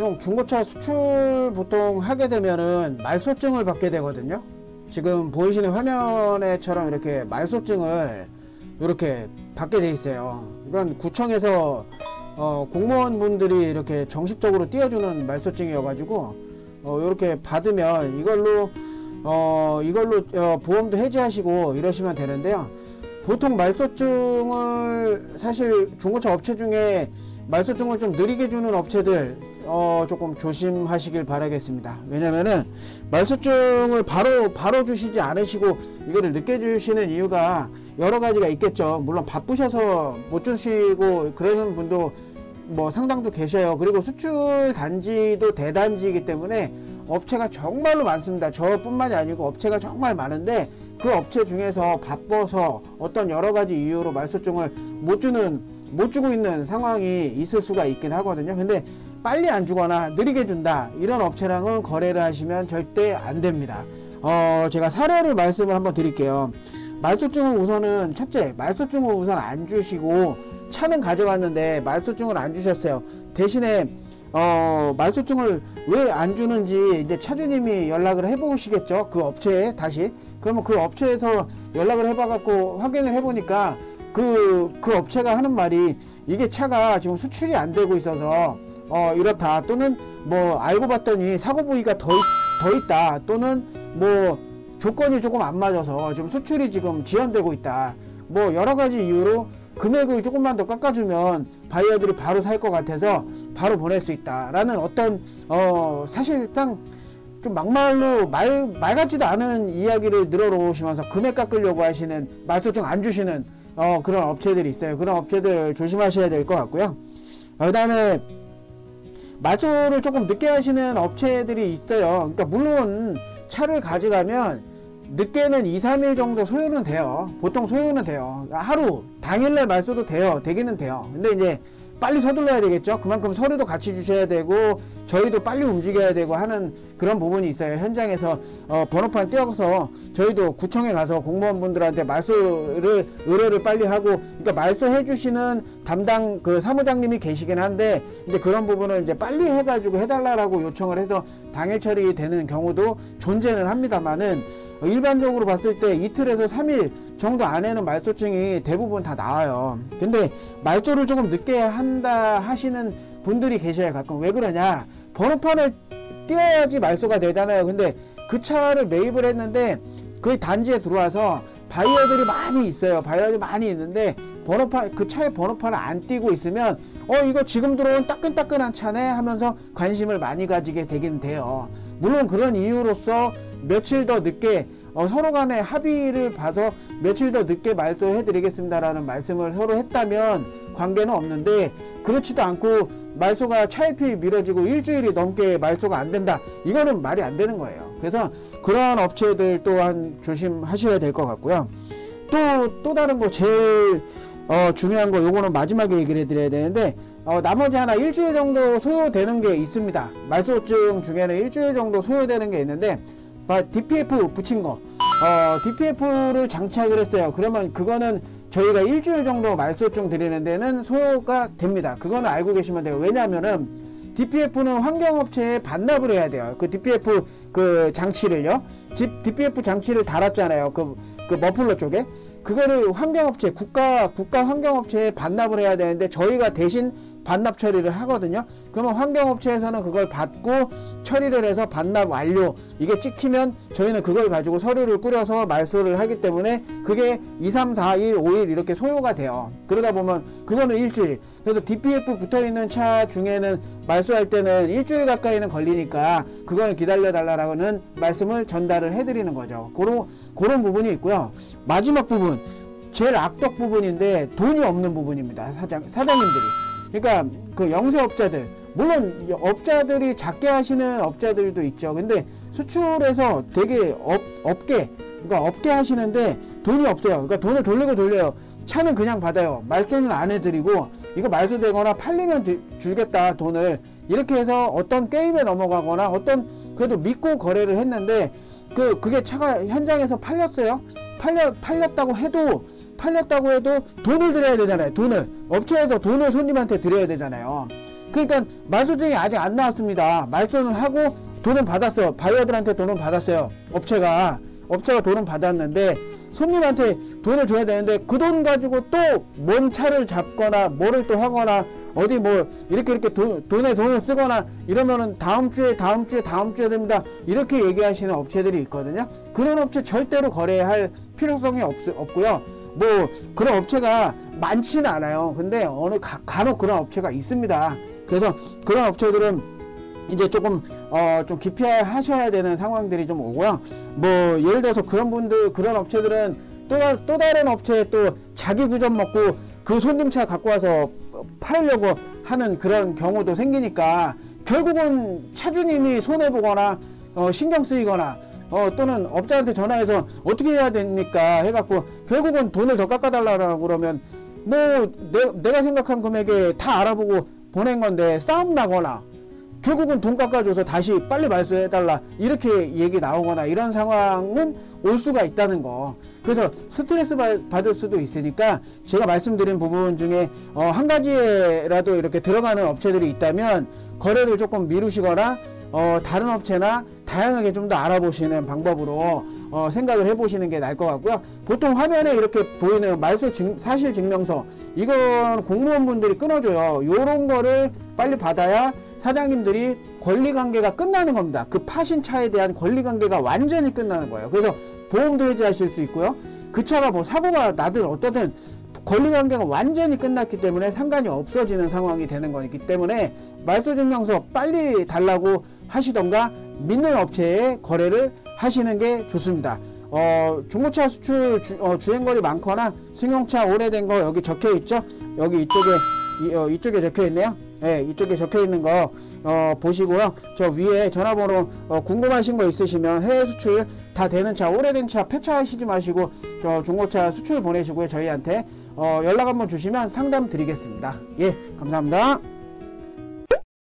좀 중고차 수출 보통 하게 되면은 말소증을 받게 되거든요. 지금 보이시는 화면에처럼 이렇게 말소증을 이렇게 받게 돼 있어요. 이건 구청에서 공무원분들이 이렇게 정식적으로 띄워주는 말소증이어 가지고 이렇게 받으면 이걸로 보험도 해지하시고 이러시면 되는데요. 보통 말소증을 사실 중고차 업체 중에 말소증을 좀 느리게 주는 업체들 조금 조심하시길 바라겠습니다. 왜냐면은 말소증을 바로 주시지 않으시고 이거를 늦게 주시는 이유가 여러 가지가 있겠죠. 물론 바쁘셔서 못 주시고 그러는 분도 뭐 상당도 계셔요. 그리고 수출 단지도 대단지이기 때문에 업체가 정말로 많습니다. 저뿐만이 아니고 업체가 정말 많은데 그 업체 중에서 바빠서 어떤 여러 가지 이유로 말소증을 못 주고 있는 상황이 있을 수가 있긴 하거든요. 근데 빨리 안 주거나 느리게 준다 이런 업체랑은 거래를 하시면 절대 안 됩니다. 제가 사례를 말씀을 한번 드릴게요. 말소증은 우선은 첫째, 말소증은 우선 안 주시고 차는 가져갔는데 말소증을 안 주셨어요. 대신에 말소증을 왜 안 주는지 이제 차주님이 연락을 해 보시겠죠. 그 업체에 다시. 그러면 그 업체에서 연락을 해봐 갖고 확인을 해 보니까 그 업체가 하는 말이 이게 차가 지금 수출이 안 되고 있어서 이렇다, 또는 뭐 알고 봤더니 사고 부위가 더 있다, 또는 뭐 조건이 조금 안 맞아서 지금 수출이 지금 지연되고 있다, 뭐 여러 가지 이유로 금액을 조금만 더 깎아주면 바이어들이 바로 살 것 같아서 바로 보낼 수 있다 라는 어떤 사실상 좀 막말로 말 같지도 않은 이야기를 늘어놓으시면서 금액 깎으려고 하시는, 말소증 안 주시는 그런 업체들이 있어요. 그런 업체들 조심하셔야 될 것 같고요. 그 다음에 말소를 조금 늦게 하시는 업체들이 있어요. 그러니까 물론 차를 가져가면 늦게는 2-3일 정도 소요는 돼요. 보통 소요는 돼요. 하루 당일날 말소도 되기는 돼요. 근데 이제 빨리 서둘러야 되겠죠. 그만큼 서류도 같이 주셔야 되고 저희도 빨리 움직여야 되고 하는 그런 부분이 있어요. 현장에서 번호판 띄워서 저희도 구청에 가서 공무원분들한테 말소를 의뢰를 빨리 하고, 그러니까 말소해 주시는 담당 그 사무장님이 계시긴 한데 이제 그런 부분을 이제 빨리 해가지고 해달라고 요청을 해서 당일 처리되는 경우도 존재는 합니다만은, 일반적으로 봤을 때 이틀에서 3일 정도 안에는 말소증이 대부분 다 나와요. 근데 말소를 조금 늦게 한다 하시는 분들이 계셔요. 가끔. 왜 그러냐, 번호판을 띄워야지 말소가 되잖아요. 근데 그 차를 매입을 했는데 그 단지에 들어와서 바이어들이 많이 있어요. 바이어들이 많이 있는데 그 차에 번호판을 안 띄고 있으면 이거 지금 들어온 따끈따끈한 차네 하면서 관심을 많이 가지게 되긴 돼요. 물론 그런 이유로서 며칠 더 늦게 서로 간에 합의를 봐서 며칠 더 늦게 말소해 드리겠습니다라는 말씀을 서로 했다면 관계는 없는데, 그렇지도 않고 말소가 차일피일 미뤄지고 일주일이 넘게 말소가 안 된다, 이거는 말이 안 되는 거예요. 그래서 그러한 업체들 또한 조심하셔야 될 것 같고요. 또 다른 거 제일 중요한 거, 요거는 마지막에 얘기를 해드려야 되는데, 나머지 하나 일주일 정도 소요되는 게 있습니다. 말소증 중에는 일주일 정도 소요되는 게 있는데, DPF 붙인 거, DPF를 장착을 했어요. 그러면 그거는 저희가 일주일 정도 말소증 드리는 데는 소요가 됩니다. 그거는 알고 계시면 돼요. 왜냐하면은 DPF는 환경업체에 반납을 해야 돼요. 그 DPF 그 장치를요. DPF 장치를 달았잖아요. 그 머플러 쪽에. 그거를 환경업체, 국가 환경업체에 반납을 해야 되는데 저희가 대신 반납 처리를 하거든요. 그러면 환경업체에서는 그걸 받고 처리를 해서 반납 완료, 이게 찍히면 저희는 그걸 가지고 서류를 꾸려서 말소를 하기 때문에 그게 2, 3, 4일, 5일 이렇게 소요가 돼요. 그러다 보면 그거는 일주일. 그래서 DPF 붙어있는 차 중에는 말소할 때는 일주일 가까이는 걸리니까 그거는 기다려 달라는 말씀을 전달을 해드리는 거죠. 그런 부분이 있고요. 마지막 부분, 제일 악덕 부분인데 돈이 없는 부분입니다. 사장님들이. 그러니까 그 영세업자들, 물론 업자들이 작게 하시는 업자들도 있죠. 근데 수출에서 되게 업계 하시는데 돈이 없어요. 그러니까 돈을 돌려요. 차는 그냥 받아요. 말소는 안 해드리고, 이거 말소되거나 팔리면 주겠다 돈을, 이렇게 해서 어떤 게임에 넘어가거나 그래도 믿고 거래를 했는데 그게 차가 현장에서 팔렸어요. 팔렸다고 해도 돈을 드려야 되잖아요. 업체에서 돈을 손님한테 드려야 되잖아요. 그러니까 말소증이 아직 안 나왔습니다. 말소는 하고 돈은 받았어. 바이어들한테 돈은 받았어요. 업체가 돈은 받았는데 손님한테 돈을 줘야 되는데 그 돈 가지고 또 뭔 차를 잡거나 뭐를 또 하거나 어디 뭐 이렇게 돈에 돈을 쓰거나 이러면은 다음 주에 됩니다. 이렇게 얘기하시는 업체들이 있거든요. 그런 업체 절대로 거래할 필요성이 없고요. 뭐 그런 업체가 많지는 않아요. 근데 어느 간혹 그런 업체가 있습니다. 그래서 그런 업체들은 이제 조금 좀 기피하셔야 되는 상황들이 좀 오고요. 뭐 예를 들어서 그런 업체들은 또 다른 업체에 또 자기 구점 먹고 그 손님차 갖고 와서 팔으려고 하는 그런 경우도 생기니까 결국은 차주님이 손해보거나 신경 쓰이거나 또는 업자한테 전화해서 어떻게 해야 됩니까 해갖고 결국은 돈을 더 깎아달라고 그러면 뭐 내가 생각한 금액에 다 알아보고 보낸 건데 싸움 나거나 결국은 돈 깎아줘서 다시 빨리 말소해달라 이렇게 얘기 나오거나 이런 상황은 올 수가 있다는 거. 그래서 스트레스 받을 수도 있으니까 제가 말씀드린 부분 중에 한 가지라도 이렇게 들어가는 업체들이 있다면 거래를 조금 미루시거나 다른 업체나 다양하게 좀 더 알아보시는 방법으로 생각을 해보시는 게 나을 것 같고요. 보통 화면에 이렇게 보이는 말소 사실 증명서 이건 공무원분들이 끊어줘요. 요런 거를 빨리 받아야 사장님들이 권리관계가 끝나는 겁니다. 그 파신 차에 대한 권리관계가 완전히 끝나는 거예요. 그래서 보험도 해지하실 수 있고요. 그 차가 뭐 사고가 나든 어떠든 권리관계가 완전히 끝났기 때문에 상관이 없어지는 상황이 되는 거기 때문에 말소증명서 빨리 달라고 하시던가 믿는 업체에 거래를 하시는 게 좋습니다. 중고차 수출 주행거리 많거나 승용차 오래된 거 여기 적혀 있죠. 여기 이쪽에 적혀 있네요. 네, 이쪽에 적혀 있는 거 보시고요. 저 위에 전화번호 궁금하신 거 있으시면 해외 수출 다 되는 차, 오래된 차 폐차하시지 마시고 저 중고차 수출 보내시고요. 저희한테 연락 한번 주시면 상담 드리겠습니다. 예, 감사합니다.